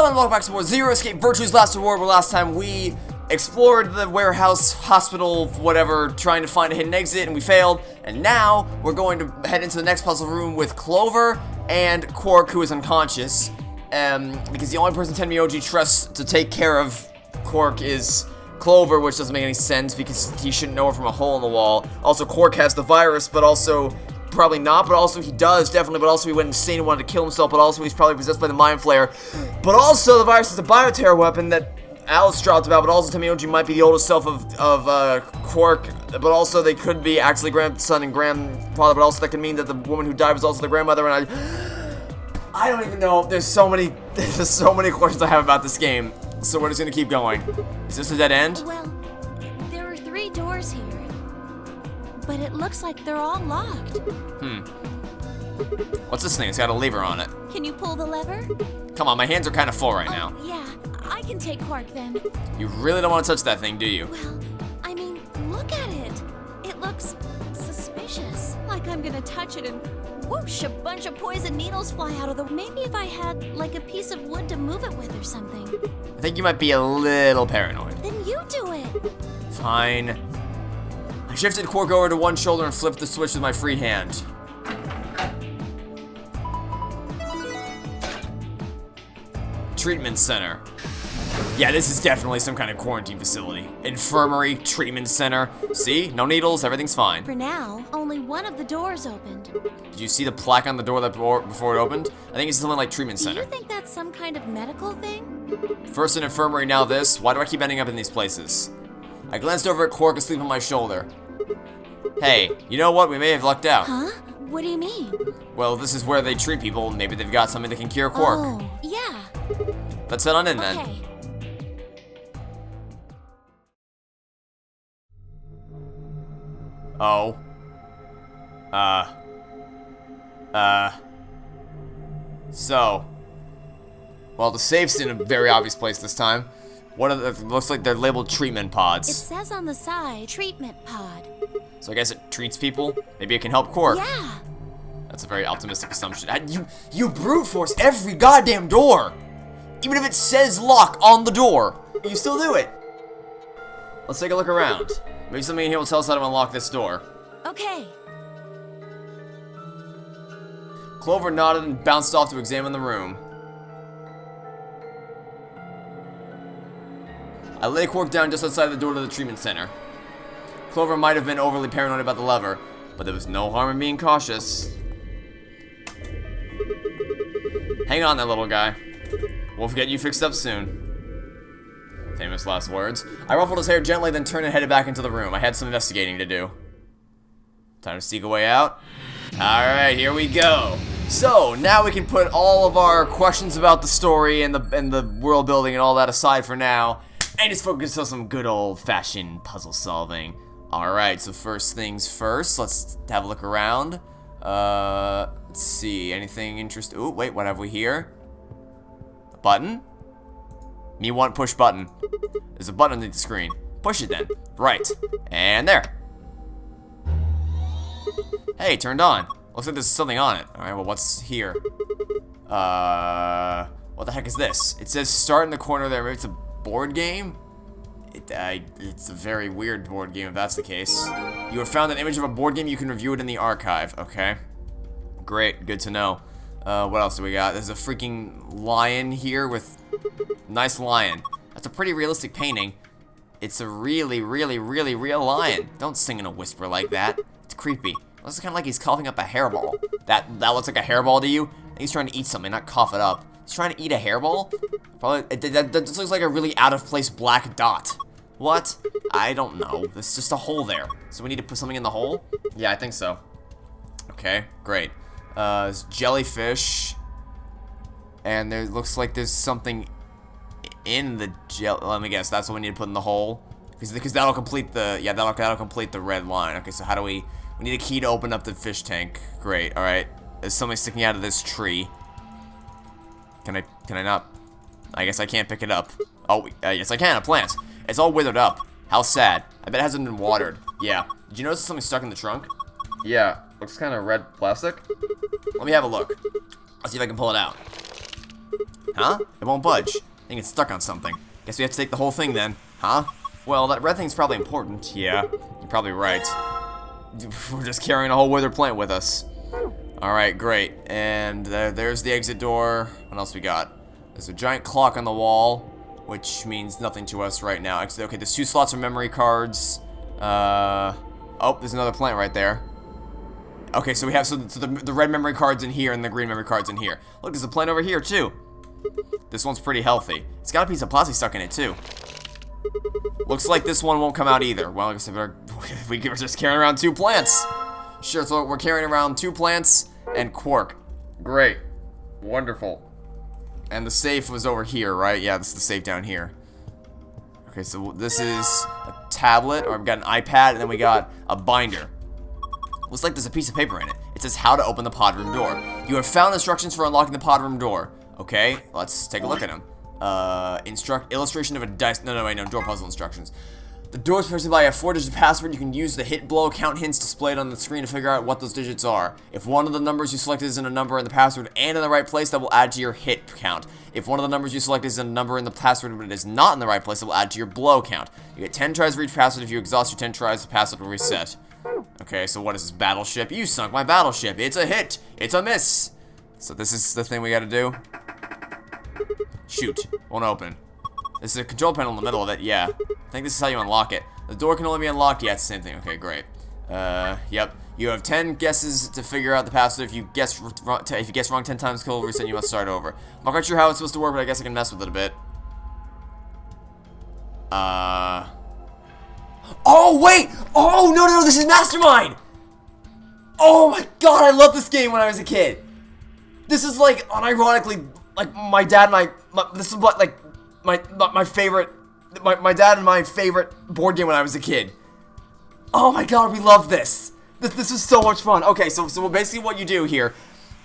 Hello and welcome back to more Zero Escape Virtue's Last Reward, where last time we explored the warehouse, hospital, whatever, trying to find a hidden exit, and we failed. And now, we're going to head into the next puzzle room with Clover and Quark, who is unconscious. Because the only person Tenmyoji trusts to take care of Quark is Clover, which doesn't make any sense because he shouldn't know her from a hole in the wall. Also, Quark has the virus, but also... probably not, but also he does, definitely, but also he went insane and wanted to kill himself, but also he's probably possessed by the Mind Flayer. But also, the virus is a bioterror weapon that Alice dropped about, but also Tenmyoji might be the oldest self of Quark, but also they could be actually grandson and grandfather, but also that could mean that the woman who died was also the grandmother, and I don't even know. There's so many questions I have about this game, so we're just gonna keep going. Is this a dead end? Well, there are 3 doors here. But it looks like they're all locked. What's this thing? It's got a lever on it. Can you pull the lever? Come on, my hands are kind of full right now. Yeah, I can take Quark then. You really don't want to touch that thing, do you? Well, I mean, look at it. It looks suspicious. Like I'm gonna touch it and whoosh, a bunch of poison needles fly out of the... Maybe if I had, like, a piece of wood to move it with or something. I think you might be a little paranoid. Then you do it. Fine. I shifted Quark over to one shoulder and flipped the switch with my free hand. Treatment center. Yeah, this is definitely some kind of quarantine facility. Infirmary, treatment center. See? No needles, everything's fine. For now, only one of the doors opened. Did you see the plaque on the door before it opened? I think it's something like treatment center. Do you think that's some kind of medical thing? First an infirmary, now this. Why do I keep ending up in these places? I glanced over at Quark asleep on my shoulder. Hey, you know what? We may have lucked out. Huh? What do you mean? Well, this is where they treat people. Maybe they've got something that can cure Quark. Oh, yeah. Let's head on in then. Okay. Oh. So. Well, the safe's in a very obvious place this time. What are the, looks like they're labeled treatment pods. It says on the side, treatment pod. So I guess it treats people? Maybe it can help Quark. Yeah. That's a very optimistic assumption. You brute force every goddamn door! Even if it says lock on the door, you still do it. Let's take a look around. Maybe something in here will tell us how to unlock this door. Okay. Clover nodded and bounced off to examine the room. I lay Quark down just outside the door to the treatment center. Clover might have been overly paranoid about the lever, but there was no harm in being cautious. Hang on there, little guy. We'll get you fixed up soon. Famous last words. I ruffled his hair gently, then turned and headed back into the room. I had some investigating to do. Time to seek a way out. Alright, here we go. So, now we can put all of our questions about the story and the world building and all that aside for now, and just focus on some good old-fashioned puzzle solving. Alright, so first things first, let's have a look around. Let's see, anything interesting? Ooh, wait, what have we here? A button? Me want push button. There's a button underneath the screen. Push it then. Right. And there. Hey, turned on. Looks like there's something on it. Alright, well, what's here? What the heck is this? It says start in the corner there. Maybe it's a board game? It's a very weird board game if that's the case. You have found an image of a board game. You can review it in the archive. Okay. Great. Good to know. What else do we got? There's a freaking lion here with... Nice lion. That's a pretty realistic painting. It's a really, really, really real lion. Don't sing in a whisper like that. It's creepy. It looks kind of like he's coughing up a hairball. That looks like a hairball to you? I think he's trying to eat something, not cough it up. He's trying to eat a hairball? Probably. That just looks like a really out-of-place black dot. What? I don't know. There's just a hole there. So we need to put something in the hole? Yeah, I think so. Okay, great. There's jellyfish. And there looks like there's something in the let me guess, that's what we need to put in the hole. Because that'll complete the, yeah, that'll complete the red line. Okay, so how do we need a key to open up the fish tank. Great, alright. There's something sticking out of this tree. Can I not? I guess I can't pick it up. Oh, yes I can, a plant. It's all withered up. How sad. I bet it hasn't been watered. Yeah. Did you notice something stuck in the trunk? Yeah. Looks kind of red plastic. Let me have a look. Let's see if I can pull it out. Huh? It won't budge. I think it's stuck on something. Guess we have to take the whole thing then. Huh? Well, that red thing's probably important. Yeah, you're probably right. We're just carrying a whole withered plant with us. Alright, great. And there's the exit door. What else we got? There's a giant clock on the wall, which means nothing to us right now. Okay, there's 2 slots for memory cards. Oh, there's another plant right there. Okay, so we have the red memory cards in here and the green memory cards in here. Look, there's a plant over here too. This one's pretty healthy. It's got a piece of plastic stuck in it too. Looks like this one won't come out either. Well, I guess we're just carrying around 2 plants. Sure, so we're carrying around 2 plants and Quark. Great. Wonderful. And the safe was over here, right? Yeah, this is the safe down here. Okay, so this is a tablet, or I've got an iPad, and then we got a binder. Looks like there's a piece of paper in it. It says how to open the pod room door. You have found instructions for unlocking the pod room door. Okay, let's take a look at them. Illustration of a dice. No, wait, no, door puzzle instructions. The door is protected by a 4-digit password. You can use the hit, blow, count hints displayed on the screen to figure out what those digits are. If one of the numbers you selected is in a number in the password and in the right place, that will add to your hit count. If one of the numbers you select is in a number in the password but it is not in the right place, it will add to your blow count. You get 10 tries for each password. If you exhaust your 10 tries, the password will reset. Okay, so what is this, battleship? You sunk my battleship. It's a hit. It's a miss. So this is the thing we gotta do. Shoot. Won't open. This is a control panel in the middle of it. Yeah. I think this is how you unlock it. The door can only be unlocked. Yeah, it's the same thing. Okay, great. Yep. You have 10 guesses to figure out the password. If you guess wrong 10 times, kill will reset. You must start over. I'm not quite sure how it's supposed to work, but I guess I can mess with it a bit. Oh, wait! Oh, no, this is Mastermind! Oh my god, I loved this game when I was a kid. This is like, unironically, like my dad and this is what, like, my favorite, my dad and my favorite board game when I was a kid. Oh my god, we love this. This is so much fun. Okay, so basically what you do here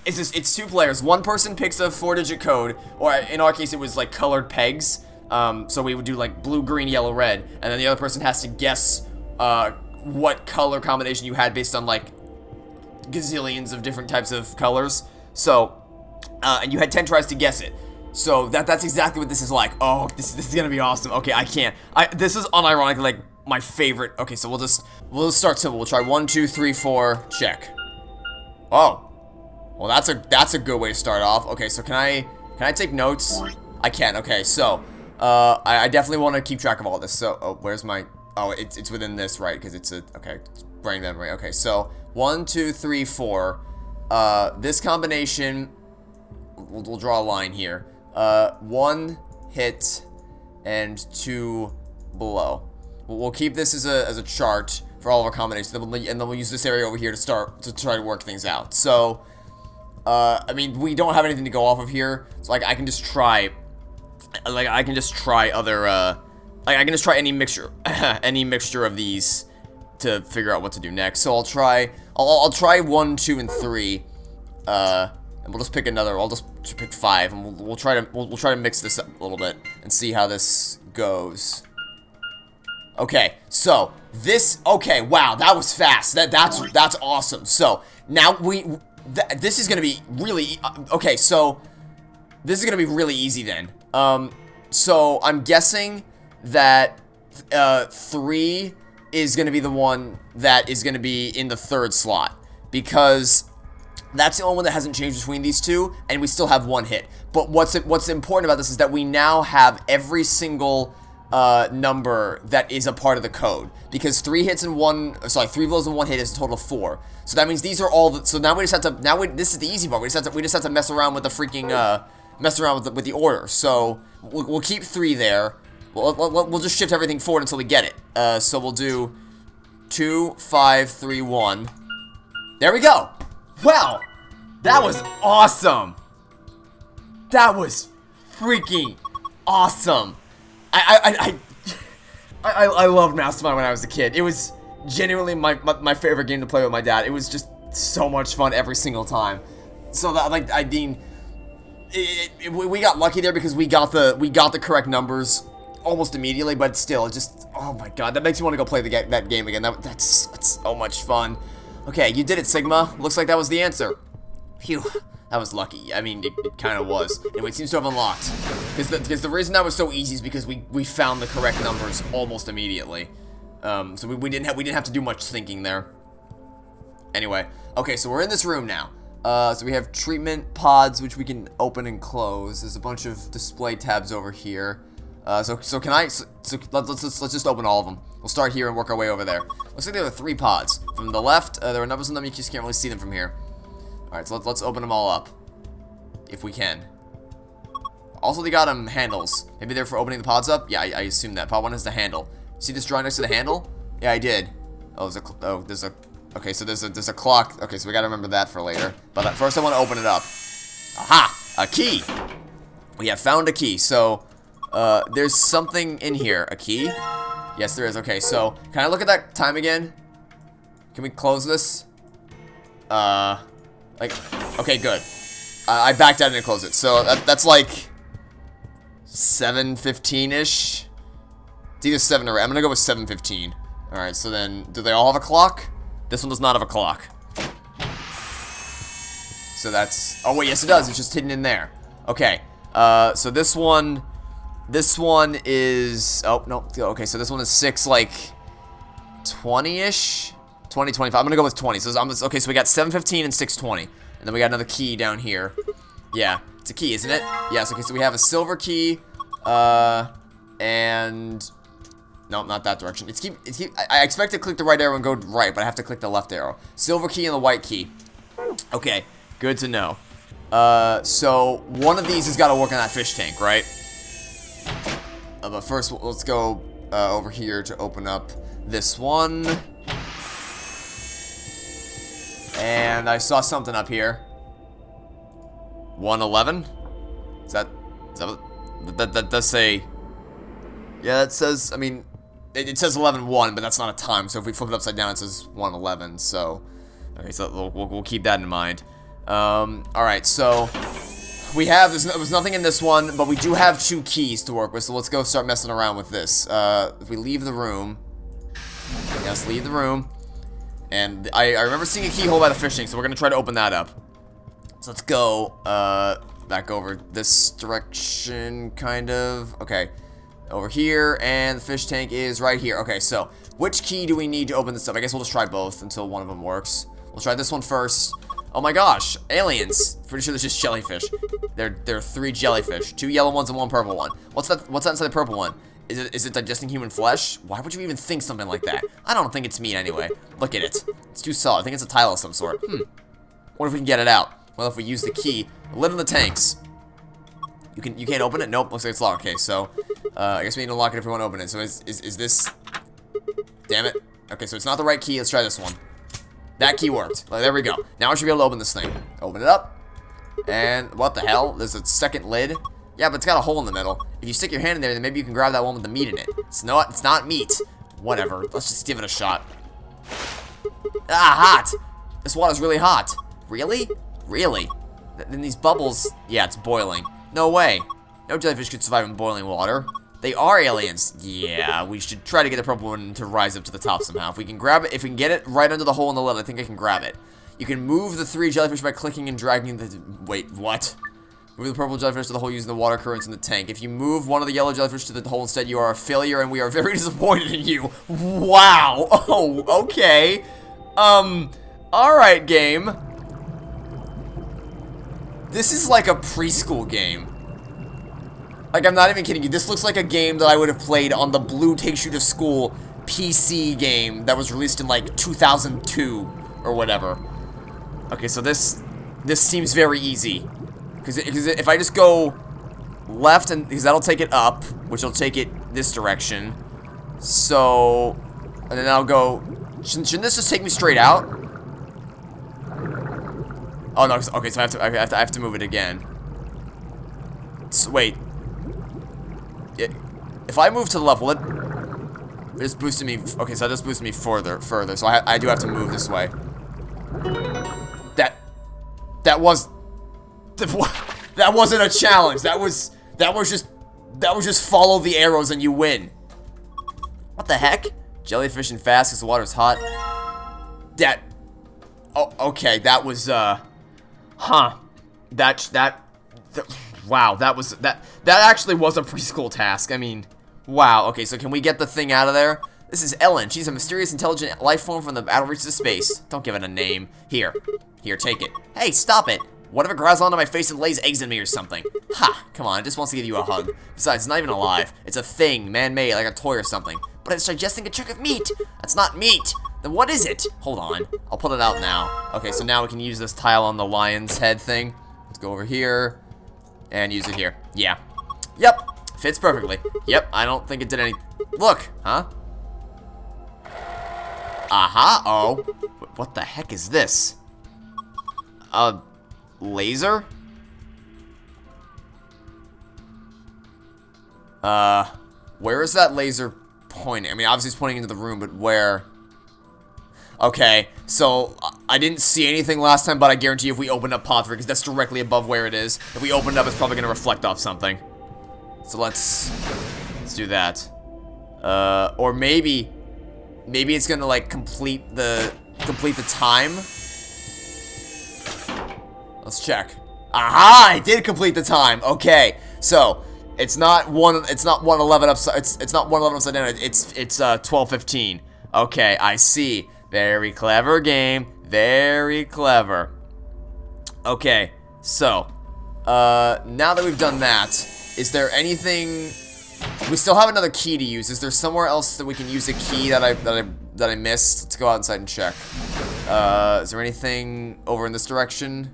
is it's 2 players. One person picks a 4-digit code, or in our case it was like colored pegs. So we would do like blue, green, yellow, red, and then the other person has to guess what color combination you had based on like gazillions of different types of colors. So, and you had 10 tries to guess it. So that's exactly what this is like. Oh, this is gonna be awesome. Okay, this is unironically like my favorite. Okay, so we'll just start simple. We'll try 1, 2, 3, 4, check. Oh, well that's a good way to start off. Okay, so can I take notes? I can. Okay, so I definitely want to keep track of all this. So where's my? Oh, it's within this, right? Because it's brain memory. Okay, so 1, 2, 3, 4. This combination. We'll draw a line here. 1 hit and 2 blow. We'll keep this as a chart for all of our combinations, and then we'll use this area over here to try to work things out. So, I mean, we don't have anything to go off of here, so like I can just try, I can just try any mixture of these to figure out what to do next. So I'll try 1, 2, and 3. And we'll just pick another. I'll just pick 5, and we'll try to mix this up a little bit and see how this goes. Okay, so this. Okay, wow, that was fast. That's awesome. So now this is gonna be really okay. So this is gonna be really easy then. So I'm guessing that 3 is gonna be the one that is gonna be in the 3rd slot, because that's the only one that hasn't changed between these 2, and we still have 1 hit. But what's important about this is that we now have every single number that is a part of the code, because 3 blows and 1 hit is a total of 4. So that means these are all. So now we just have to. This is the easy part. We just have to mess around with the freaking with the order. So we'll keep 3 there. We'll just shift everything forward until we get it. So we'll do 2, 5, 3, 1. There we go. Wow, that was awesome. That was freaking awesome. I loved Mastermind when I was a kid. It was genuinely my favorite game to play with my dad. It was just so much fun every single time. So that, like, I mean, we got lucky there because we got the correct numbers almost immediately. But still, it just, oh my god, that makes me want to go play that game again. That's so much fun. Okay, you did it, Sigma. Looks like that was the answer. Phew. That was lucky. I mean, it kind of was. Anyway, it seems to have unlocked. Because the reason that was so easy is because we found the correct numbers almost immediately. So we didn't have to do much thinking there. Anyway, okay, so we're in this room now. So we have treatment pods, which we can open and close. There's a bunch of display tabs over here. So let's just open all of them. We'll start here and work our way over there. Looks like there are 3 pods. From the left, there are numbers on them. You just can't really see them from here. All right, so let's open them all up, if we can. Also, they got handles. Maybe they're for opening the pods up. Yeah, I assume that. Pod 1 has the handle. See this drawing next to the handle? Yeah, I did. Oh, there's a. Okay, so there's a clock. Okay, so we gotta remember that for later. But first, I want to open it up. Aha! A key. We have found a key. So, there's something in here. A key? Yes, there is. Okay, so can I look at that time again? Can we close this? Okay, good. I backed out and didn't close it. So that's like 7:15-ish. It's either 7 or 8. I'm gonna go with 7:15. All right. So then, do they all have a clock? This one does not have a clock. So that's. Oh wait, yes it does. It's just hidden in there. Okay. So this one is. Oh no. Okay. So this one is 6 like 20-ish. 20, 25. I'm gonna go with 20. So okay, so we got 7:15 and 6:20. And then we got another key down here. Yeah, it's a key, isn't it? Yes, okay, so we have a silver key, and no, not that direction. I expect to click the right arrow and go right, but I have to click the left arrow. Silver key and the white key. Okay, good to know. So one of these has got to work on that fish tank, right? But first, let's go over here to open up this one. And I saw something up here. 111? Is that that does say? Yeah, that says. I mean, it says 11:1, but that's not a time. So if we flip it upside down, it says 111. So, okay, so we'll keep that in mind. All right, so we have there was nothing in this one, but we do have 2 keys to work with. So let's go start messing around with this. If we leave the room, yes, leave the room. And I remember seeing a keyhole by the fishing, so we're going to try to open that up. So let's go back over this direction, kind of. Okay, over here, and the fish tank is right here. Okay, so which key do we need to open this up? I guess we'll just try both until one of them works. We'll try this one first. Oh my gosh, aliens. Pretty sure there's just jellyfish. There are 3 jellyfish. 2 yellow ones and 1 purple one. What's that inside the purple one? Is it digesting human flesh? Why would you even think something like that? I don't think it's meat anyway. Look at it. It's too solid. I think it's a tile of some sort. What if we can get it out? Well, if we use the key, the lid on the tanks. You can't open it? Nope. Looks like it's locked. Okay, so I guess we need to lock it if we want to open it. So is this? Damn it. Okay, so it's not the right key. Let's try this one. That key worked. There we go. Now I should be able to open this thing. Open it up. And what the hell? There's a second lid. Yeah, but it's got a hole in the middle. If you stick your hand in there, then maybe you can grab that one with the meat in it. It's not meat. Whatever. Let's just give it a shot. Ah, hot! This water's really hot. Really? Really? Then these bubbles... Yeah, it's boiling. No way. No jellyfish could survive in boiling water. They are aliens. Yeah, we should try to get the purple one to rise up to the top somehow. If we can grab it, if we can get it right under the hole in the lid, I think I can grab it. You can move the 3 jellyfish by clicking and dragging the... Wait, what? Move the purple jellyfish to the hole using the water currents in the tank. If you move one of the yellow jellyfish to the hole instead, you are a failure, and we are very disappointed in you. Wow. Oh, okay. Alright, game. This is like a preschool game. Like, I'm not even kidding you. This looks like a game that I would have played on the Blue Takes You to School PC game that was released in, like, 2002 or whatever. Okay, so this seems very easy. Because if I just go left, because that'll take it up, which will take it this direction. So, and then I'll go, shouldn't this just take me straight out? Oh no, okay, so I have to move it again. So, wait. If I move to the left, will it just boosted me, okay, so that just boosted me further, so I do have to move this way. That wasn't a challenge. That was just follow the arrows and you win. What the heck? Jellyfish and fast because the water's hot. Oh, okay. That was huh. Wow, that actually was a preschool task. I mean, wow. Okay, so can we get the thing out of there? This is Ellen. She's a mysterious, intelligent life form from the outer reaches of space. Don't give it a name. Here, take it. Hey, stop it. What if it grabs onto my face and lays eggs in me or something? Ha! Come on, it just wants to give you a hug. Besides, it's not even alive. It's a thing, man-made, like a toy or something. But it's digesting a chunk of meat. That's not meat. Then what is it? Hold on. I'll pull it out now. Okay, so now we can use this tile on the lion's head thing. Let's go over here and use it here. Yeah. Yep. Fits perfectly. Yep, I don't think it did any... Look, huh? Aha, oh. What the heck is this? A laser? Where is that laser pointing? I mean, obviously it's pointing into the room, but where? Okay, so I didn't see anything last time, but I guarantee if we open up pod 3, because that's directly above where it is, if we open it up, it's probably going to reflect off something. So let's do that. Or maybe it's going to, like, complete the time. Let's check. Aha! It did complete the time. Okay, so it's not 111 upside. It's not 111 upside down. It's 1215. Okay, I see. Very clever game. Very clever. Okay, so now that we've done that, is there anything? We still have another key to use. Is there somewhere else that we can use a key that I missed? Let's go outside and check. Is there anything over in this direction?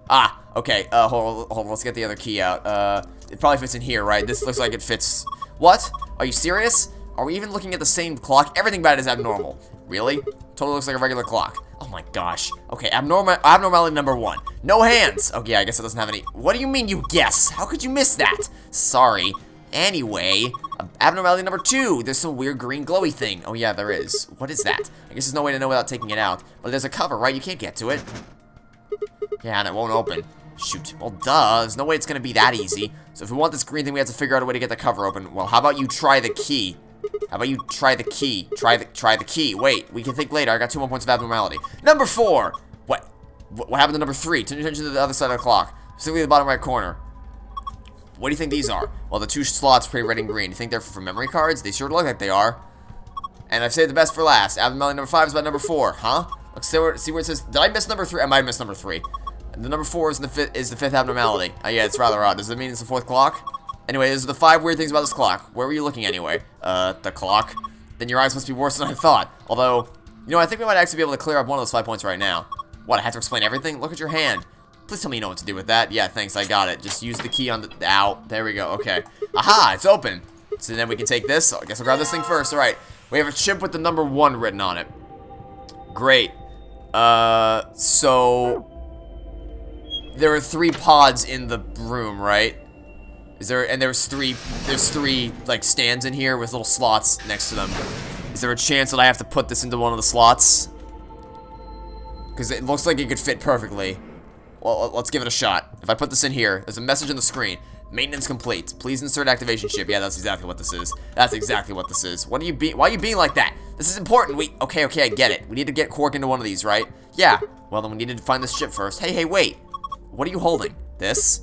Ah, okay. Hold on. Let's get the other key out. It probably fits in here, right? This looks like it fits. What? Are you serious? Are we even looking at the same clock? Everything about it is abnormal. Really? Totally looks like a regular clock. Oh my gosh. Okay, abnormality number 1. No hands. Okay, I guess it doesn't have any. What do you mean you guess? How could you miss that? Sorry. Anyway, abnormality number 2. There's some weird green glowy thing. Oh yeah, there is. What is that? I guess there's no way to know without taking it out. But there's a cover, right? You can't get to it. Yeah, and it won't open. Shoot. Well, duh. There's no way it's gonna be that easy. So if we want this green thing, we have to figure out a way to get the cover open. Well, how about you try the key? How about you try the key? Try the key. Wait, we can think later. I got 2 more points of abnormality. Number 4. What happened to number 3? Turn your attention to the other side of the clock, specifically the bottom right corner. What do you think these are? Well, the 2 slots pretty red and green. You think they're for memory cards? They sure look like they are. And I've saved the best for last. Abnormality number 5 is about number 4, huh? Let's see where it says. Did I miss number 3? I might have missed number 3. And the number 4 is the 5th abnormality. Yeah, it's rather odd. Does that mean it's the 4th clock? Anyway, those are the 5 weird things about this clock. Where were you looking anyway? The clock. Then your eyes must be worse than I thought. Although, you know, I think we might actually be able to clear up one of those 5 points right now. What, I have to explain everything? Look at your hand. Please tell me you know what to do with that. Yeah, thanks, I got it. Just use the key on the... Ow. There we go, okay. Aha, it's open. So then we can take this. So I guess I'll grab this thing first. Alright, we have a chip with the number 1 written on it. Great. So... There are 3 pods in the room, right? There's three like stands in here with little slots next to them. Is there a chance that I have to put this into one of the slots? Because it looks like it could fit perfectly. Well, let's give it a shot. If I put this in here, there's a message on the screen. Maintenance complete. Please insert activation chip. Yeah, that's exactly what this is. That's exactly what this is. Why are you being like that? This is important. Okay, I get it. We need to get Quark into one of these, right? Yeah. Well, then we need to find this chip first. Hey, wait. What are you holding? This?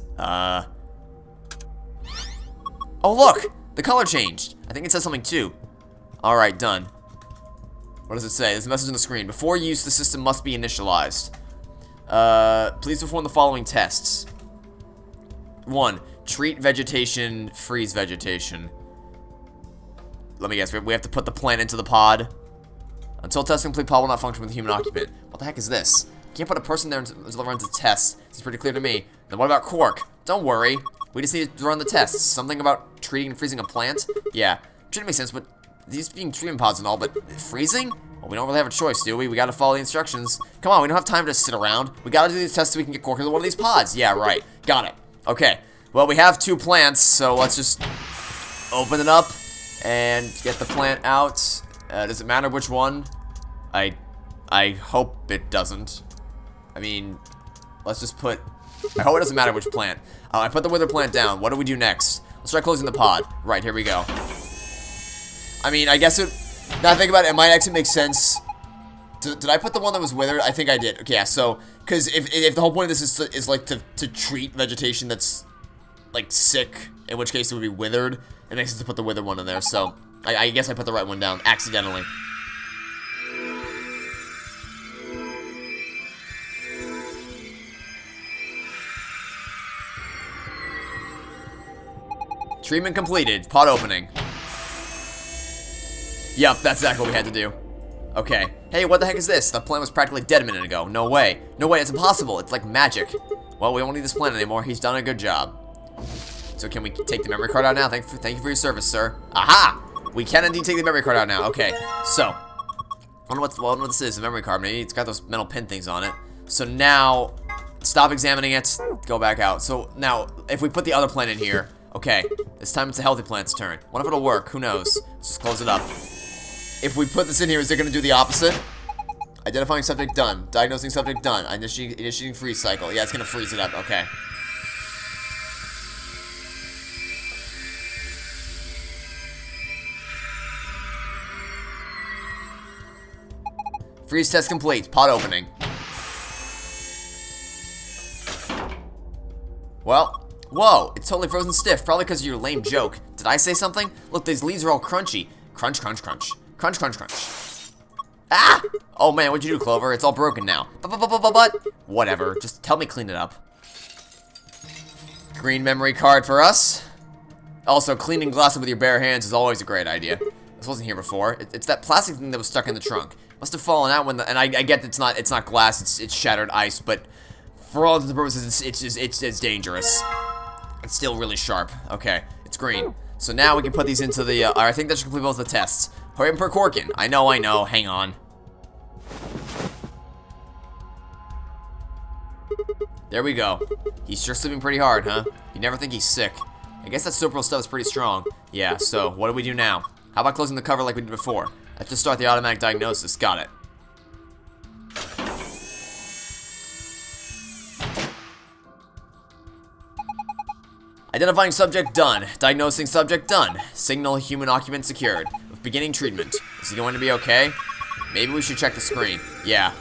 Oh, look! The color changed. I think it says something, too. Alright, done. What does it say? There's a message on the screen. Before use, the system must be initialized. Please perform the following tests. 1. Treat vegetation, freeze vegetation. Let me guess, we have to put the plant into the pod. Until test complete, pod will not function with a human occupant. What the heck is this? You can't put a person there until it runs a test. This is pretty clear to me. Then what about Quark? Don't worry. We just need to run the tests. Something about treating and freezing a plant? Yeah. Shouldn't make sense, but these being treatment pods and all, but freezing? Well, we don't really have a choice, do we? We gotta follow the instructions. Come on, we don't have time to sit around. We gotta do these tests so we can get Quark into one of these pods. Yeah, right. Got it. Okay. Well, we have 2 plants, so let's just open it up and get the plant out. Does it matter which one? I hope it doesn't. I mean, let's just put... I hope it doesn't matter which plant. I put the wither plant down. What do we do next? Let's try closing the pod. Right, here we go. I mean, I guess it... Now I think about it, it might actually make sense Did I put the one that was withered? I think I did. Okay, yeah, so, because if the whole point of this is like, to treat vegetation that's, like, sick, in which case it would be withered, it makes sense to put the withered one in there, so, I guess I put the right one down, accidentally. Treatment completed. Pot opening. Yep, that's exactly what we had to do. Okay. Hey, what the heck is this? The plant was practically dead a minute ago. No way. No way, it's impossible. It's like magic. Well, we don't need this plant anymore. He's done a good job. So can we take the memory card out now? Thank you for your service, sir. Aha! We can indeed take the memory card out now. Okay, so. I wonder what this is. The memory card. Maybe it's got those metal pin things on it. So now, stop examining it. Go back out. So now, if we put the other plant in here. Okay, this time it's a healthy plant's turn. What if it'll work? Who knows? Let's just close it up. If we put this in here, is it going to do the opposite? Identifying subject done. Diagnosing subject done. Initiating freeze cycle. Yeah, it's going to freeze it up. Okay. Freeze test complete. Pot opening. Well. Whoa, it's totally frozen stiff, probably because of your lame joke. Did I say something? Look, these leaves are all crunchy. Crunch, crunch, crunch. Crunch, crunch, crunch. Ah! Oh man, what'd you do, Clover? It's all broken now. But, whatever, just help me clean it up. Green memory card for us. Also, cleaning glass with your bare hands is always a great idea. This wasn't here before. It's that plastic thing that was stuck in the trunk. Must have fallen out when the, and I get that it's not glass, it's shattered ice, but for all intents and purposes, it's dangerous. It's still really sharp. Okay, it's green. So now we can put these into the, I think that should complete both the tests. Hurry up and percorkin. I know, hang on. There we go. He's sure sleeping pretty hard, huh? You never think he's sick. I guess that Sopro stuff is pretty strong. Yeah, so what do we do now? How about closing the cover like we did before? Let's just start the automatic diagnosis. Got it. Identifying subject done. Diagnosing subject done. Signal human occupant secured. With beginning treatment. Is he going to be okay? Maybe we should check the screen. Yeah.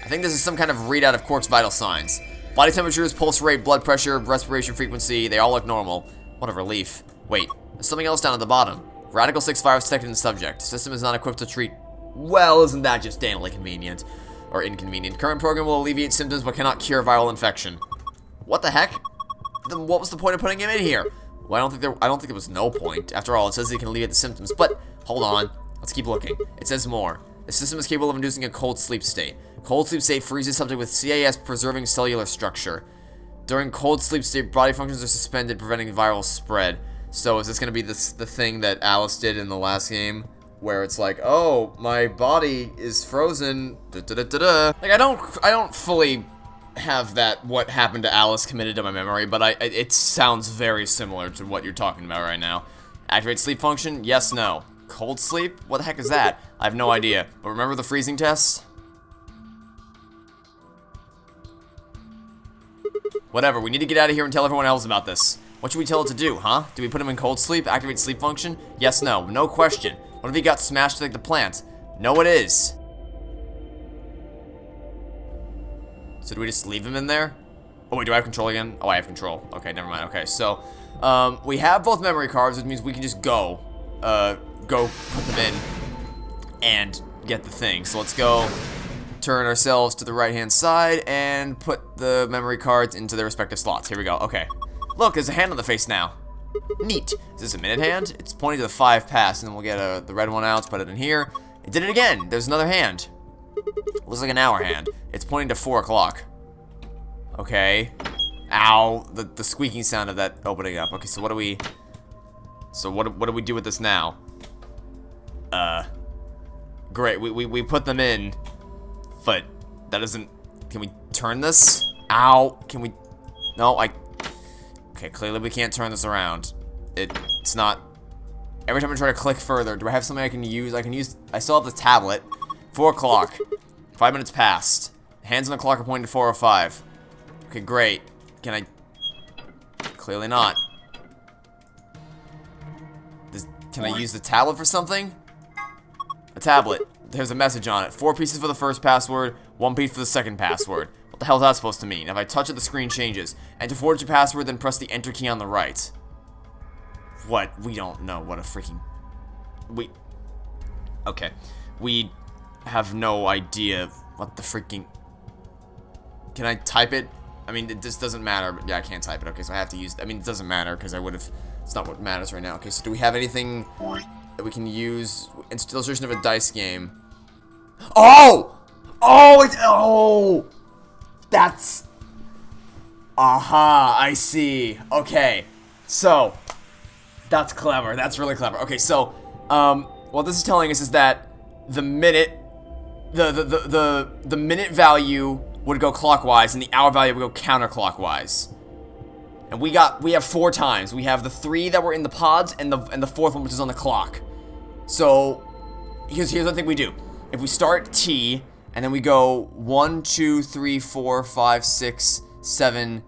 I think this is some kind of readout of Quark's vital signs. Body temperatures, pulse rate, blood pressure, respiration frequency, they all look normal. What a relief. Wait, there's something else down at the bottom. Radical 6 virus detected in the subject. System is not equipped to treat. Well, isn't that just danily convenient? Or inconvenient. Current program will alleviate symptoms but cannot cure viral infection. What the heck? Then what was the point of putting him in here? Well, I don't think there was no point. After all, it says he can alleviate the symptoms, but hold on. Let's keep looking. It says more. The system is capable of inducing a cold sleep state. Cold sleep state freezes subject with CAS preserving cellular structure. During cold sleep state, body functions are suspended, preventing viral spread. So is this going to be the thing that Alice did in the last game? Where it's like, oh, my body is frozen. Like, I don't fully have that what happened to Alice committed to my memory, but it sounds very similar to what you're talking about right now. Activate sleep function? Yes, no. Cold sleep? What the heck is that? I have no idea. But remember the freezing tests? Whatever, we need to get out of here and tell everyone else about this. What should we tell it to do, huh? Do we put him in cold sleep? Activate sleep function? Yes, no. No question. What if he got smashed like the plant? No, it is. So do we just leave him in there? Oh wait, do I have control again? Oh, I have control. Okay, never mind. Okay, so we have both memory cards, which means we can just go put them in and get the thing. So let's go turn ourselves to the right-hand side and put the memory cards into their respective slots. Here we go. Okay. Look, there's a hand on the face now. Neat. Is this a minute hand? It's pointing to the 5 past, and then we'll get the red one out, put it in here. It did it again. There's another hand. Looks like an hour hand. It's pointing to 4 o'clock. Okay. Ow. The squeaking sound of that opening up. Okay, so what do we... So what do we do with this now? Great. We put them in, but that doesn't... Can we turn this? Ow. Can we... No, Okay, clearly we can't turn this around. It's not... Every time I try to click further, do I have something I can use? I still have the tablet. 4 o'clock. 5 minutes past. Hands on the clock are pointing to 4:05. Okay, great. Can I... Clearly not. Can I use the tablet for something? A tablet. there's a message on it. 4 pieces for the first password, 1 piece for the second password. What the hell is that supposed to mean? If I touch it, the screen changes. And to forge your password, then press the enter key on the right. What? We don't know what a freaking... Okay. We have no idea what the freaking... Can I type it? I mean, it just doesn't matter. But yeah, I can't type it. Okay, so I have to use... I mean, it doesn't matter because I would have... It's not what matters right now. Okay, so do we have anything that we can use? Illustration of a dice game. Oh! Oh, it's... Oh! That's... Aha, I see. Okay, so... That's clever. That's really clever. Okay, so... what this is telling us is that the minute... The minute value would go clockwise and the hour value would go counterclockwise. And we have 4 times. We have the 3 that were in the pods and the 4th one which is on the clock. So here's what I think we do. If we start T and then we go 1, 2, 3, 4, 5, 6, 7,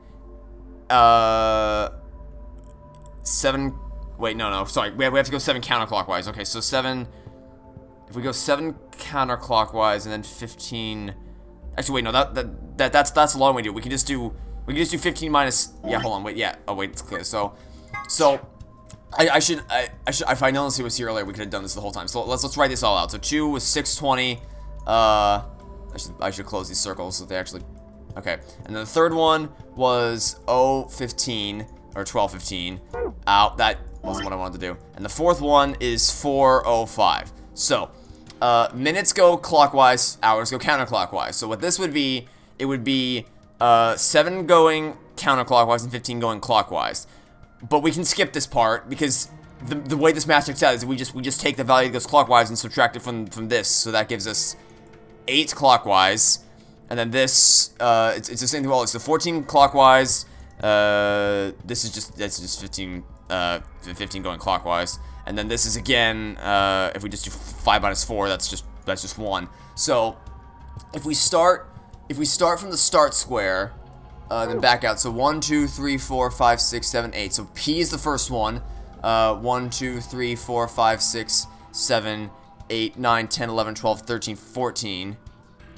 7. Wait, no, sorry. We have to go 7 counterclockwise. Okay, so 7. If we go 7 counterclockwise and then 15. Actually, wait, no, that's a long way to do it. We can just do 15 minus. Yeah, hold on, wait, yeah. Oh wait, it's clear. So I should if I known this was here earlier, we could have done this the whole time. So let's write this all out. So 2 was 620. I should close these circles so they actually. Okay, and then the third one was 015 or 1215. Out. That wasn't what I wanted to do. And the 4th one is 405. So minutes go clockwise, hours go counterclockwise. So what this would be, it would be 7 going counterclockwise and 15 going clockwise. But we can skip this part because the way this math checks out is we just take the value that goes clockwise and subtract it from this. So that gives us 8 clockwise, and then this it's the same thing. Well, it's the 14 clockwise. That's just 15 going clockwise, and then this is again if we just do 5 minus 4, that's just 1. So if we start from the start square, then back out. So 1, 2, 3, 4, 5, 6, 7, 8. So P is the first one. 1, 2, 3, 4, 5, 6, 7, 8, 9, 10, 11, 12, 13, 14.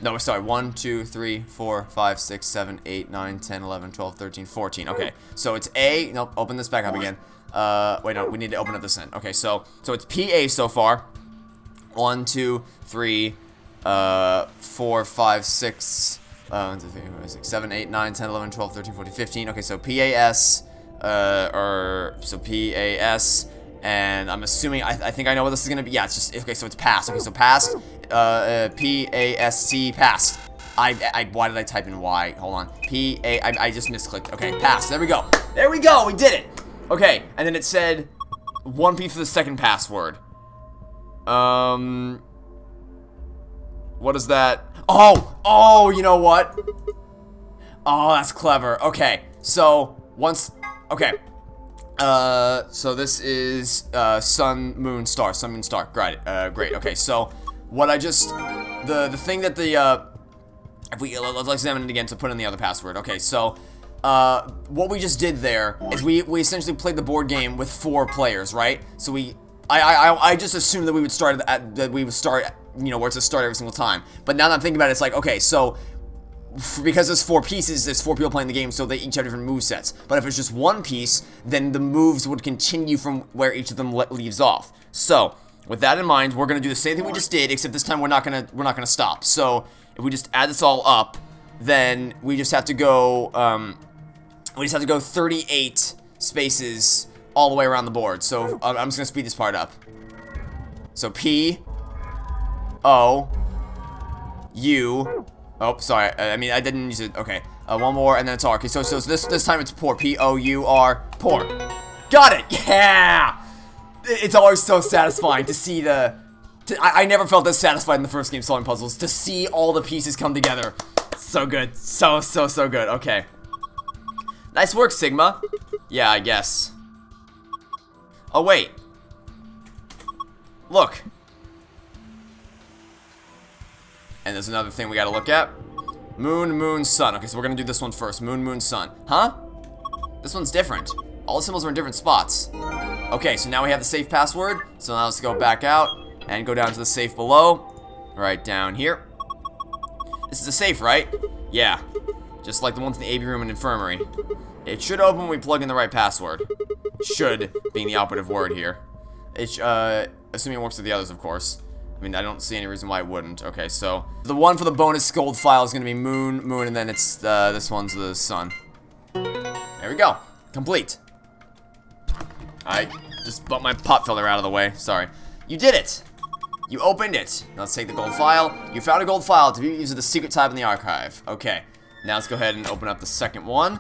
No, sorry. 1, 2, 3, 4, 5, 6, 7, 8, 9, 10, 11, 12, 13, 14. Okay, so it's A. Nope, open this back up again. Wait, no, we need to open up this end. Okay, so it's PA so far. 1, 2, 3, 4, 5, 6, 1, 2, 3, 4, 6, 7, 8, 9, 10, 11, 12, 13, 14, 15. Okay, so PAS, PAS, and I'm assuming, I think I know what this is gonna be. Yeah, it's just, okay, so it's passed. Okay, so passed, PAST, passed. Why did I type in Y? Hold on. I just misclicked. Okay, passed. There we go. There we go. We did it. Okay, and then it said 1 P for the second password. What is that? Oh, you know what? Oh, that's clever. Okay, so okay. So this is sun, moon, star. Sun, moon, star. Great. Great. Okay, so what I just the thing that if we let's examine it again to put in the other password. Okay, so what we just did there is we essentially played the board game with 4 players, right? So I just assumed that we would start you know, where it's a start every single time. But now that I'm thinking about it, it's like, okay, so because there's 4 pieces, there's 4 people playing the game, so they each have different move sets. But if it's just 1 piece, then the moves would continue from where each of them leaves off. So with that in mind, we're gonna do the same thing we just did, except this time we're not gonna stop. So if we just add this all up, then we just have to go 38 spaces all the way around the board. So I'm just gonna speed this part up. So P O U. Oh, sorry. I mean, I didn't use it. Okay. One more, and then it's R. Okay. So this time it's pour. P-O-U-R. Pour. Got it. Yeah. It's always so satisfying to see I never felt this satisfied in the first game solving puzzles, to see all the pieces come together. So good. So good. Okay. Nice work, Sigma. Yeah, I guess. Oh wait. Look. And there's another thing we gotta look at. Moon, moon, sun. Okay, so we're gonna do this one first. Moon, moon, sun. Huh? This one's different. All the symbols are in different spots. Okay, so now we have the safe password. So now let's go back out and go down to the safe below. Right down here. This is a safe, right? Yeah. Just like the ones in the AB room and infirmary. It should open when we plug in the right password. Should being the operative word here. Assuming it works with the others, of course. I mean, I don't see any reason why it wouldn't. Okay, so the one for the bonus gold file is going to be moon, and then it's this one's the sun. There we go. Complete. I just bumped my pot filler out of the way. Sorry. You did it. You opened it. Now let's take the gold file. You found a gold file to be used as the secret tab in the archive. Okay. Now let's go ahead and open up the second one.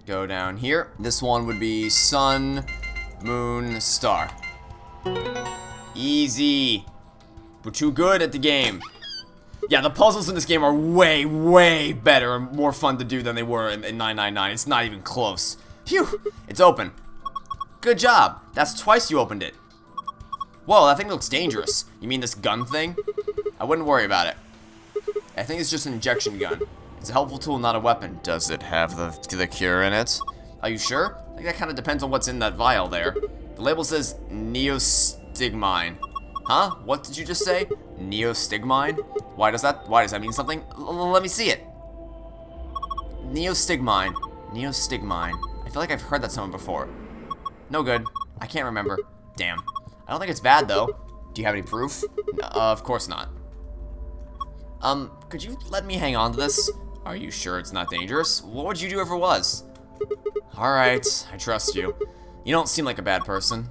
Go down here. This one would be sun, moon, star. Easy. We're too good at the game. Yeah, the puzzles in this game are way, way better and more fun to do than they were in 999. It's not even close. Phew. It's open. Good job. That's twice you opened it. Whoa, that thing looks dangerous. You mean this gun thing? I wouldn't worry about it. I think it's just an injection gun. It's a helpful tool, not a weapon. Does it have the cure in it? Are you sure? I think that kind of depends on what's in that vial there. The label says neostigmine. Huh? What did you just say? Neostigmine? Why does that mean something? Let me see it. Neostigmine. Neostigmine. I feel like I've heard that somewhere before. No good. I can't remember. Damn. I don't think it's bad, though. Do you have any proof? Of course not. Could you let me hang on to this? Are you sure it's not dangerous? What would you do if it was? Alright, I trust you. You don't seem like a bad person.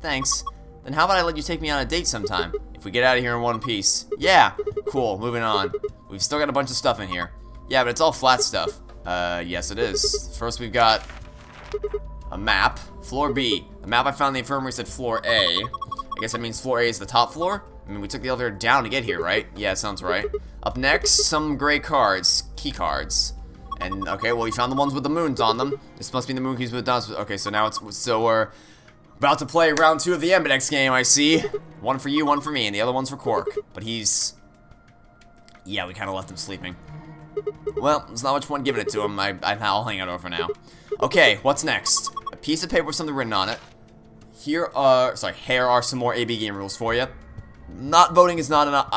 Thanks. Then how about I let you take me on a date sometime? If we get out of here in one piece. Yeah, cool, moving on. We've still got a bunch of stuff in here. Yeah, but it's all flat stuff. Yes it is. First we've got a map. Floor B. The map I found in the infirmary said floor A. I guess that means floor A is the top floor? I mean, we took the elevator down to get here, right? Yeah, sounds right. Up next, some gray cards. Key cards. And, okay, well, we found the ones with the moons on them. This must be the moon keys with the dots. Okay, so now we're about to play round 2 of the Ambidex game, I see. One for you, one for me, and the other one's for Quark. But he's... yeah, we kind of left him sleeping. Well, there's not much point giving it to him. I'll hang out over for now. Okay, what's next? A piece of paper with something written on it. Here are some more AB game rules for you. Not voting is not enough.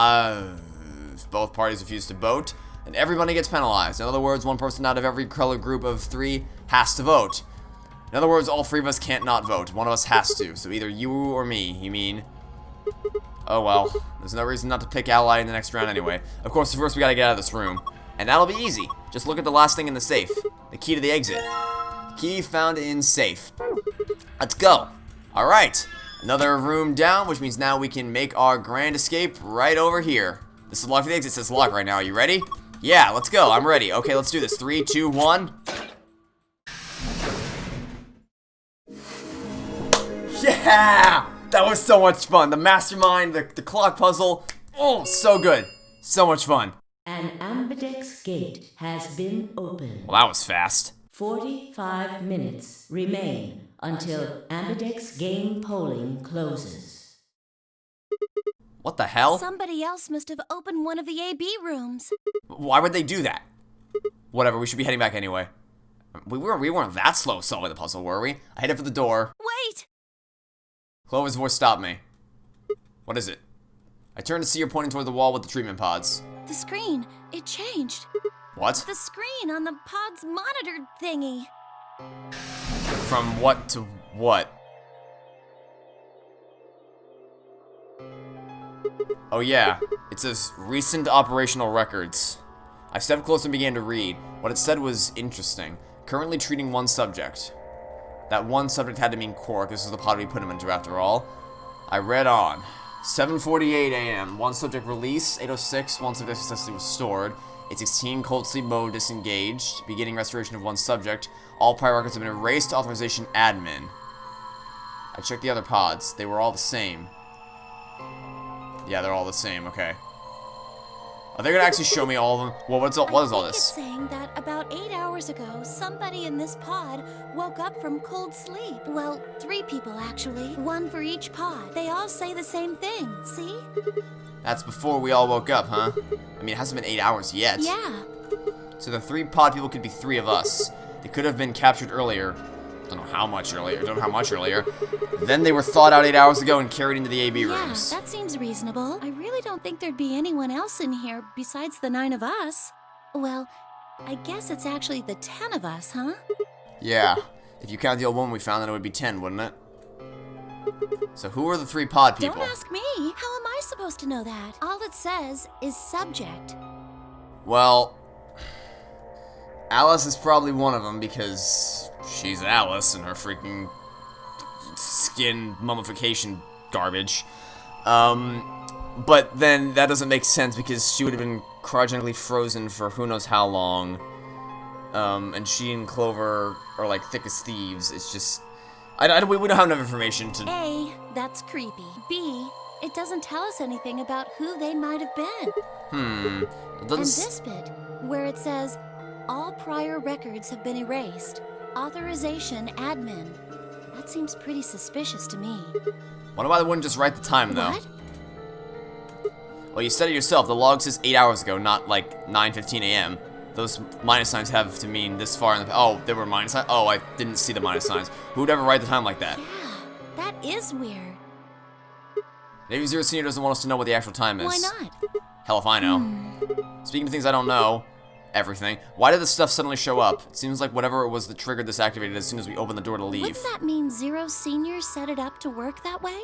If both parties refuse to vote, then everybody gets penalized. In other words, one person out of every color group of 3 has to vote. In other words, all 3 of us can't not vote. One of us has to. So either you or me, you mean? Oh well, there's no reason not to pick ally in the next round anyway. Of course, first we gotta get out of this room. And that'll be easy. Just look at the last thing in the safe. The key to the exit. Key found in safe. Let's go. Alright. Another room down, which means now we can make our grand escape right over here. This is locked for the exit. It says lock right now. Are you ready? Yeah, let's go. I'm ready. Okay, let's do this. 3, 2, 1. Yeah! That was so much fun. The mastermind, the clock puzzle. Oh, so good. So much fun. An Ambidex gate has been opened. Well, that was fast. 45 minutes remain until Ambidex game polling closes. What the hell? Somebody else must have opened one of the AB rooms. Why would they do that? Whatever, we should be heading back anyway. We weren't that slow solving the puzzle, were we? I headed for the door. Wait! Clover's voice stopped me. What is it? I turned to see her pointing toward the wall with the treatment pods. The screen, it changed. What? The screen on the pod's monitor thingy. From what to what? Oh yeah, it says recent operational records. I stepped close and began to read. What it said was interesting. Currently treating one subject. That one subject had to mean Quark. This is the pod we put him into after all. I read on. 7:48 a.m. One subject release. 8:06. One subject successfully restored. 8:16. Cold sleep mode disengaged. Beginning restoration of one subject. All prior records have been erased. Authorization admin. I checked the other pods. They were all the same. Yeah, they're all the same. Okay. Are they gonna actually show me all of them? Well, what is all this? It's saying that about 8 hours ago, somebody in this pod woke up from cold sleep. Well, 3 people actually. 1 for each pod. They all say the same thing. See? That's before we all woke up, huh? I mean, it hasn't been 8 hours yet. Yeah. So the 3 pod people could be 3 of us. They could have been captured earlier. don't know how much earlier. Then they were thawed out 8 hours ago and carried into the AB rooms. Yeah, that seems reasonable. I really don't think there'd be anyone else in here besides the 9 of us. Well, I guess it's actually the 10 of us, huh? Yeah. If you count the old woman we found, then it would be 10, wouldn't it? So who are the 3 pod people? Don't ask me. How am I supposed to know that? All it says is subject. Well, Alice is probably one of them because she's Alice and her freaking skin mummification garbage. But then that doesn't make sense because she would have been cryogenically frozen for who knows how long. And she and Clover are like thick as thieves. It's just, we don't have enough information to. A, that's creepy. B, it doesn't tell us anything about who they might have been. It And doesn't. this bit, where it says, all prior records have been erased. Authorization admin. That seems pretty suspicious to me. Wonder why they wouldn't just write the time though. What? Well, you said it yourself. The log says 8 hours ago, not like 9:15 a.m. Those minus signs have to mean this far in the. Oh, there were minus signs. Oh, I didn't see the minus signs. Who would ever write the time like that? Yeah, that is weird. Maybe Zero Senior doesn't want us to know what the actual time is. Why not? Hell if I know. Speaking of things I don't know, everything. Why did this stuff suddenly show up? It seems like whatever it was that triggered this activated as soon as we opened the door to leave. Wouldn't that mean Zero Senior set it up to work that way?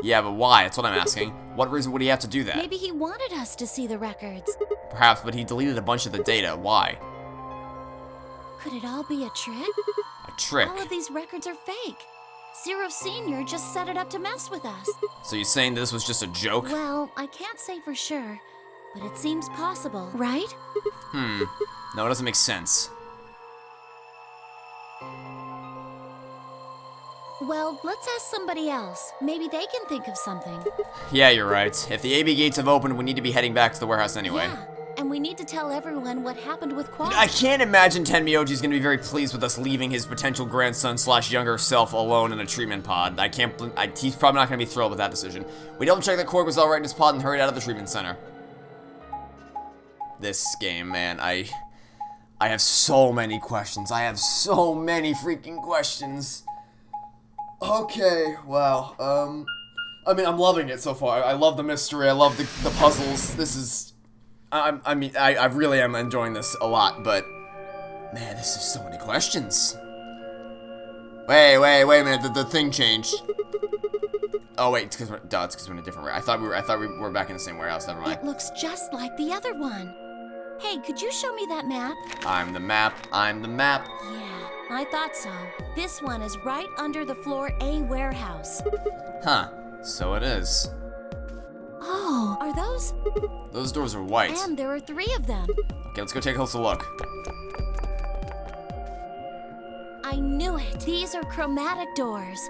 Yeah, but why? That's what I'm asking. What reason would he have to do that? Maybe he wanted us to see the records. Perhaps, but he deleted a bunch of the data. Why? Could it all be a trick? A trick. All of these records are fake. Zero Senior just set it up to mess with us. So you're saying this was just a joke? Well, I can't say for sure, but it seems possible, right? No, it doesn't make sense. Well, let's ask somebody else. Maybe they can think of something. Yeah, you're right. If the AB gates have opened, we need to be heading back to the warehouse anyway. Yeah, and we need to tell everyone what happened with Quad. I can't imagine Tenmyoji's gonna be very pleased with us leaving his potential grandson / younger self alone in a treatment pod. He's probably not gonna be thrilled with that decision. We double checked that Korg was alright in his pod and hurried out of the treatment center. This game, man, I have so many questions. I have so many freaking questions. Okay, wow. I mean, I'm loving it so far. I love the mystery. I love the puzzles. This is, I really am enjoying this a lot. But man, this is so many questions. Wait a minute. The thing changed. Oh wait, it's because we're in a different warehouse. I thought we were back in the same warehouse. Never mind. It looks just like the other one. Hey, could you show me that map? I'm the map. Yeah, I thought so. This one is right under the floor A warehouse. Huh. So it is. Oh, are those? Those doors are white. And there are 3 of them. Okay, let's go take a closer look. I knew it. These are chromatic doors.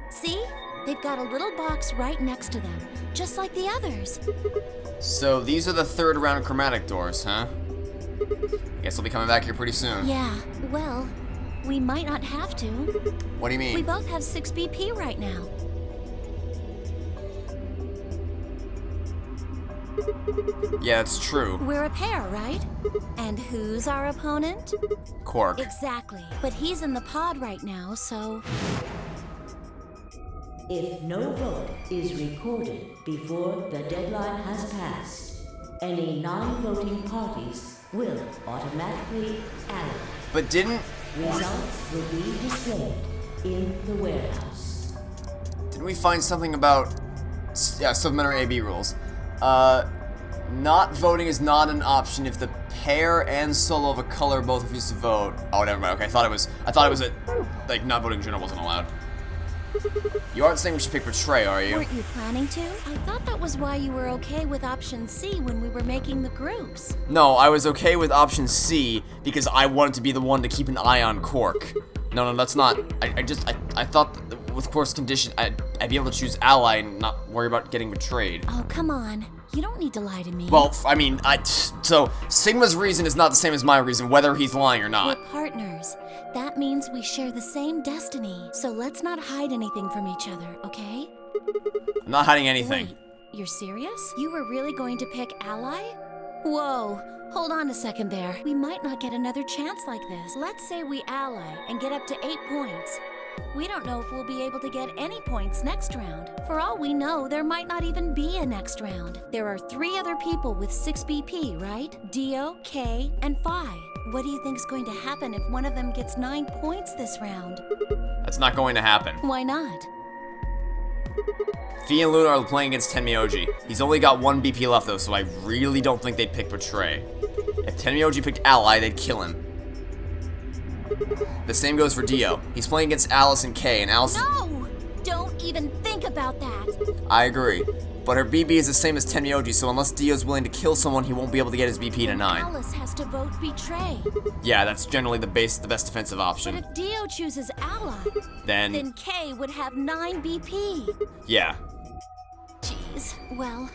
See? They've got a little box right next to them, just like the others. So these are the 3rd round chromatic doors, huh? Guess we'll be coming back here pretty soon. Yeah, well, we might not have to. What do you mean? We both have 6 BP right now. Yeah, that's true. We're a pair, right? And who's our opponent? Quark. Exactly. But he's in the pod right now, so... If no vote is recorded before the deadline has passed, any non-voting parties will automatically ally. But didn't Results will be displayed in the warehouse. we find something about supplementary AB rules? Not voting is not an option if the pair and solo of a color both refuse to vote. Oh, never mind. Okay, I thought it was like not voting in general wasn't allowed. You aren't saying we should pick Betray, are you? Weren't you planning to? I thought that was why you were okay with option C when we were making the groups. No, I was okay with option C because I wanted to be the one to keep an eye on Quark. No, that's not. I thought that with Quark's condition, I'd be able to choose ally and not worry about getting betrayed. Oh, come on. You don't need to lie to me. Well, I mean, so Sigma's reason is not the same as my reason, whether he's lying or not. We're partners. That means we share the same destiny. So let's not hide anything from each other, okay? I'm not hiding anything. Wait, you're serious? You were really going to pick ally? Whoa, hold on a second there. We might not get another chance like this. Let's say we ally and get up to 8 points. We don't know if we'll be able to get any points next round. For all we know, there might not even be a next round. There are 3 other people with 6 BP, right? Dio, Kay, and Phi. What do you think's going to happen if one of them gets 9 points this round? That's not going to happen. Why not? Fee and Luna are playing against Tenmyoji. He's only got 1 BP left though, so I really don't think they'd pick Betray. If Tenmyoji picked Ally, they'd kill him. The same goes for Dio. He's playing against Alice and Kay, and Alice... No! Don't even think about that! I agree. But her BP is the same as Tenmyoji, so unless Dio's willing to kill someone, he won't be able to get his BP to 9. Alice has to vote Betray. Yeah, that's generally the best defensive option. But if Dio chooses Ally, then Kay would have 9 BP. Yeah. Jeez. Well,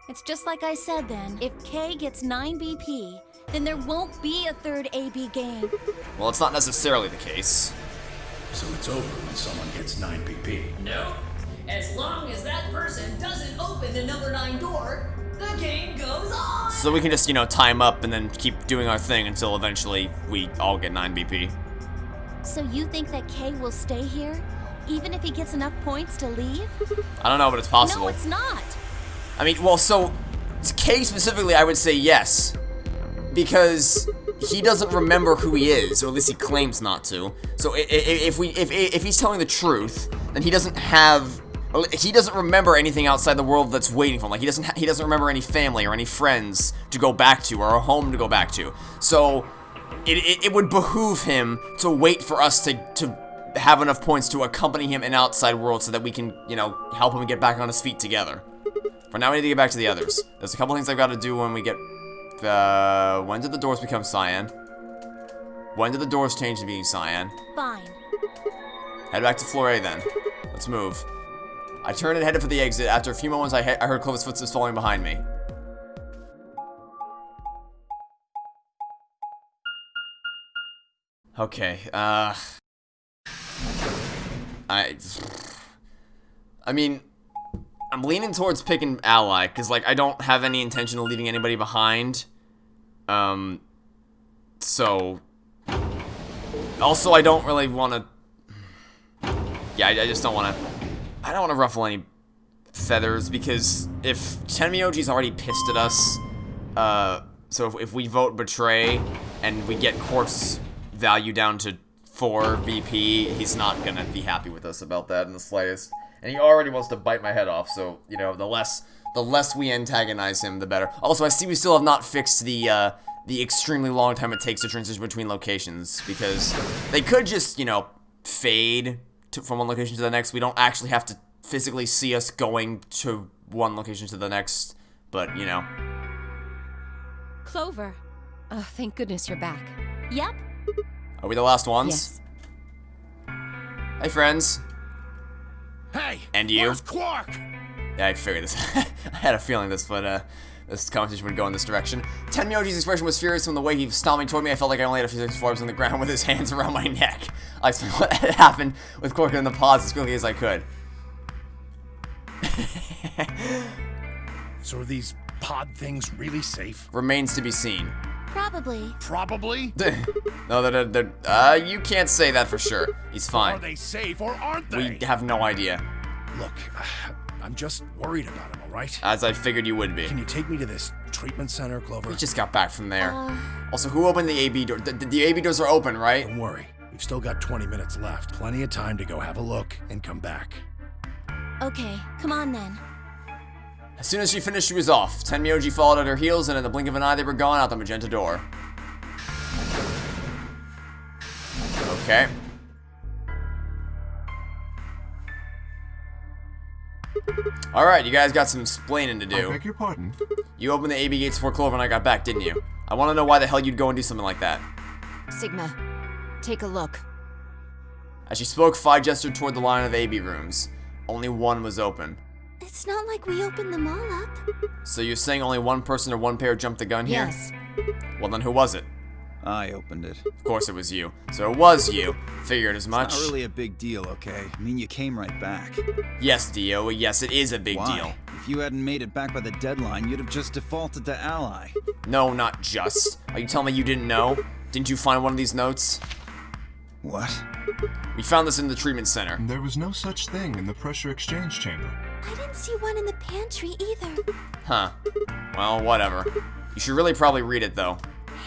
it's just like I said then. If Kay gets 9 BP, then there won't be a third AB game. Well, it's not necessarily the case. So it's over when someone gets 9 BP. No. As long as that person doesn't open the number 9 door, the game goes on! So we can just, time up and then keep doing our thing until eventually we all get 9 BP. So you think that Kay will stay here? Even if he gets enough points to leave? I don't know, but it's possible. No, it's not. I mean, well, so Kay specifically, I would say yes. Because he doesn't remember who he is, or at least he claims not to. So if he's telling the truth, then he doesn't remember anything outside the world that's waiting for him. Like he doesn't remember any family or any friends to go back to or a home to go back to. So it would behoove him to wait for us to have enough points to accompany him in outside world so that we can, help him get back on his feet together. For now, we need to get back to the others. There's a couple things I've got to do when we get. When did the doors become cyan? When did the doors change to being cyan? Fine. Head back to floor A then. Let's move. I turned and headed for the exit. After a few moments, I heard Clovis' footsteps following behind me. Okay, I mean, I'm leaning towards picking Ally, because, I don't have any intention of leaving anybody behind. So... Also, I don't really want to... Yeah, I just don't want to... I don't want to ruffle any feathers, because if Tenmyoji's already pissed at us, so if we vote Betray, and we get corpse value down to 4 BP, he's not gonna be happy with us about that in the slightest. And he already wants to bite my head off, so, the less we antagonize him, the better. Also, I see we still have not fixed the extremely long time it takes to transition between locations, because they could just, fade from one location to the next. We don't actually have to physically see us going to one location to the next, but, Clover. Oh, thank goodness you're back. Yep. Are we the last ones? Yes. Hey, friends. Hey! And you? Where's Quark? Yeah, I figured this. I had a feeling this conversation would go in this direction. Tenmyoji's expression was furious from the way he was stomping toward me. I felt like I only had a few seconds before I was on the ground with his hands around my neck. I explained what had happened with Quark in the pause as quickly as I could. So are these pod things really safe? Remains to be seen. Probably. Probably. No, you can't say that for sure. He's fine. Are they safe or aren't they? We have no idea. Look, I'm just worried about him, alright? As I figured you would be. Can you take me to this treatment center, Clover? We just got back from there. Also, who opened the AB door? The AB doors are open, right? Don't worry. We've still got 20 minutes left. Plenty of time to go have a look and come back. Okay, come on then. As soon as she finished, she was off. Tenmyoji followed at her heels, and in the blink of an eye, they were gone out the magenta door. Okay. Alright, you guys got some explaining to do. I beg your pardon? You opened the AB gates before Clover and I got back, didn't you? I want to know why the hell you'd go and do something like that. Sigma, take a look. As she spoke, Phi gestured toward the line of AB rooms. Only one was open. It's not like we opened them all up. So you're saying only one person or one pair jumped the gun here? Yes. Well, then who was it? I opened it. Of course it was you. So it was you. Figured as much. It's not really a big deal, okay? I mean, you came right back. Yes, Dio. Yes, it is a big Why? deal. If you hadn't made it back by the deadline, you'd have just defaulted to ally. No, not just. Are you telling me you didn't know? Didn't you find one of these notes? What? We found this in the treatment center. There was no such thing in the pressure exchange chamber. I didn't see one in the pantry either. Huh. Well, whatever. You should really probably read it, though.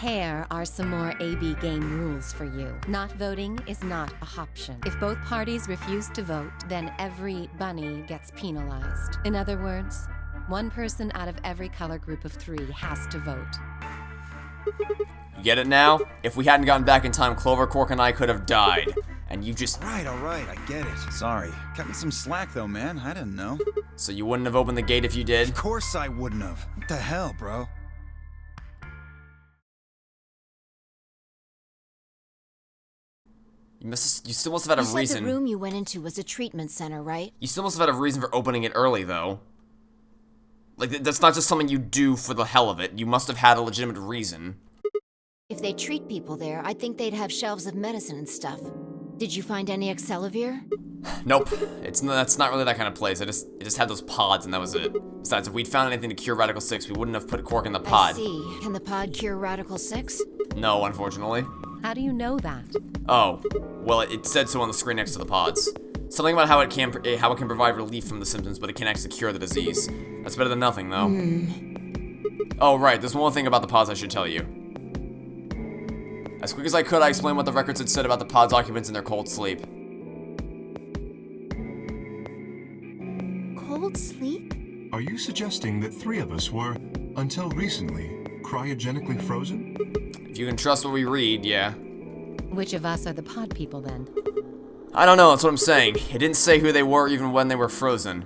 Here are some more AB game rules for you. Not voting is not a option. If both parties refuse to vote, then every bunny gets penalized. In other words, one person out of every color group of 3 has to vote. You get it now? If we hadn't gotten back in time, Clover, Cork, and I could have died. And you just... Right, alright, I get it. Sorry. Cut me some slack though, man. I didn't know. So you wouldn't have opened the gate if you did? Of course I wouldn't have. What the hell, bro? You still must have had a You reason. said the room you went into was a treatment center, right? You still must have had a reason for opening it early, though. Like, that's not just something you do for the hell of it. You must have had a legitimate reason. If they treat people there, I'd think they'd have shelves of medicine and stuff. Did you find any Accelavir? Nope. That's not really that kind of place. It just had those pods, and that was it. Besides, if we'd found anything to cure Radical 6, we wouldn't have put Cork in the pod. I see. Can the pod cure Radical 6? No, unfortunately. How do you know that? Oh, well, it said so on the screen next to the pods. Something about how it can provide relief from the symptoms, but it can't actually cure the disease. That's better than nothing, though. Oh, right, there's one more thing about the pods I should tell you. As quick as I could, I explained what the records had said about the pod's occupants and their cold sleep. Cold sleep? Are you suggesting that 3 of us were, until recently, cryogenically frozen? If you can trust what we read, yeah. Which of us are the pod people then? I don't know, that's what I'm saying. It didn't say who they were even when they were frozen.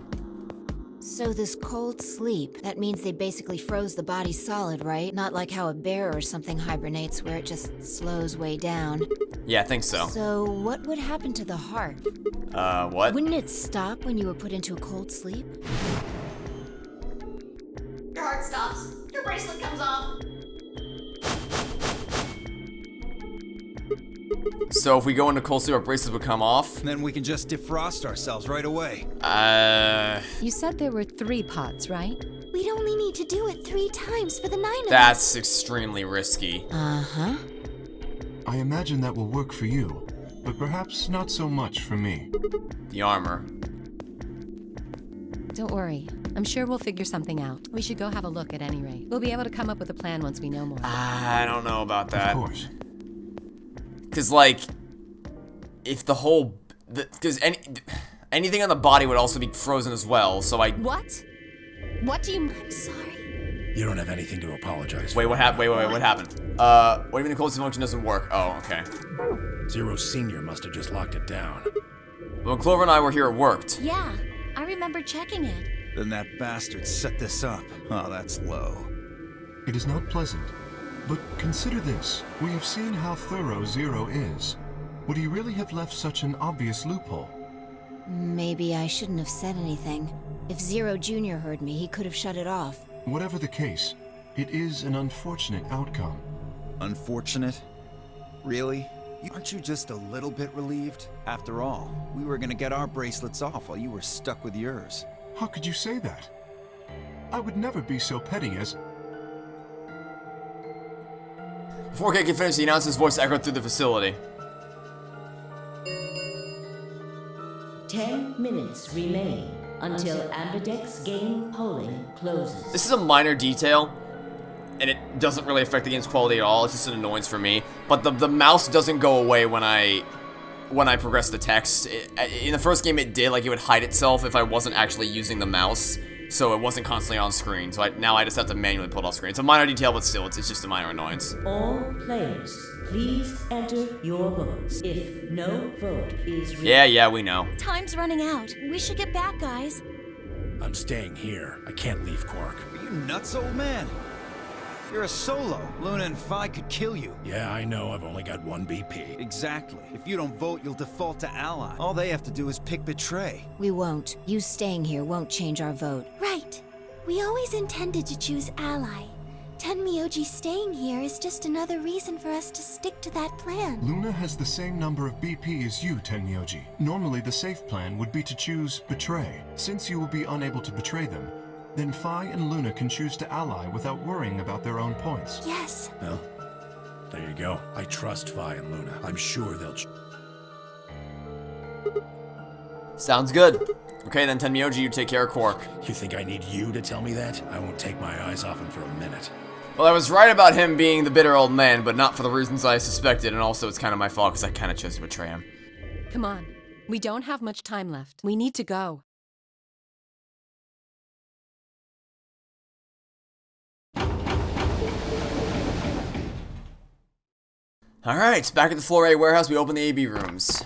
So this cold sleep, that means they basically froze the body solid, right? Not like how a bear or something hibernates where it just slows way down. Yeah, I think so. So what would happen to the heart? What? Wouldn't it stop when you were put into a cold sleep? Your heart stops. Your bracelet comes off. So if we go into cold sleep, our bracelets would come off? Then we can just defrost ourselves right away. You said there were 3 pods, right? We'd only need to do it 3 times for the 9 of us. That's extremely risky. Uh-huh. I imagine that will work for you, but perhaps not so much for me. The armor. Don't worry. I'm sure we'll figure something out. We should go have a look at any rate. We'll be able to come up with a plan once we know more. I don't know about that. Of course. Because, like, if the whole... Because anything on the body would also be frozen as well, so I... What? What do you... I'm sorry. You don't have anything to apologize Wait, for. what happened? Wait, what happened? What do you mean the cold sleep function doesn't work? Oh, okay. Zero Senior must have just locked it down. When Clover and I were here, it worked. Yeah, I remember checking it. Then that bastard set this up. Oh, that's low. It is not pleasant. But consider this. We have seen how thorough Zero is. Would he really have left such an obvious loophole? Maybe I shouldn't have said anything. If Zero Jr. heard me, he could have shut it off. Whatever the case, it is an unfortunate outcome. Unfortunate? Really? Aren't you just a little bit relieved? After all, we were gonna get our bracelets off while you were stuck with yours. How could you say that? I would never be so petty as... Before Kate could finish, the announcer's voice echoed through the facility. 10 minutes remain until Ambidex game polling closes. This is a minor detail, and it doesn't really affect the game's quality at all. It's just an annoyance for me. But the mouse doesn't go away when I progress the text. In the first game, it did. Like, it would hide itself if I wasn't actually using the mouse, so it wasn't constantly on screen. So now I just have to manually pull it off screen. It's a minor detail, but still, it's just a minor annoyance. All players, please enter your votes. If no vote is Yeah, we know. Time's running out. We should get back, guys. I'm staying here. I can't leave Quark. Are you nuts, old man? You're a solo. Luna and Phi could kill you. Yeah, I know. I've only got 1 BP. Exactly. If you don't vote, you'll default to ally. All they have to do is pick betray. We won't. You staying here won't change our vote. Right. We always intended to choose ally. Tenmyoji staying here is just another reason for us to stick to that plan. Luna has the same number of BP as you, Tenmyoji. Normally, the safe plan would be to choose Betray. Since you will be unable to betray them, then Phi and Luna can choose to ally without worrying about their own points. Yes. Well, there you go. I trust Phi and Luna. I'm sure they'll... Sounds good. Okay, then Tenmyoji, you take care of Quark. You think I need you to tell me that? I won't take my eyes off him for a minute. Well, I was right about him being the bitter old man, but not for the reasons I suspected, and also it's kind of my fault because I kind of chose to betray him. Come on. We don't have much time left. We need to go. Alright, back at the Floor A warehouse, we open the AB rooms.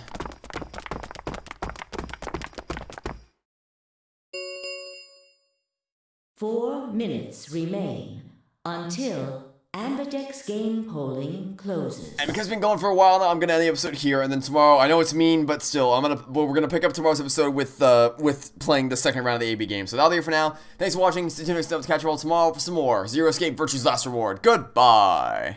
Four minutes remain until Ambidex game polling closes. And because it's been going for a while now, I'm gonna end the episode here, and then tomorrow, I know it's mean, but still, we're gonna pick up tomorrow's episode with playing the second round of the AB game. So that'll be it for now. Thanks for watching. Stay tuned next time to catch you all tomorrow for some more Zero Escape Virtue's Last Reward. Goodbye!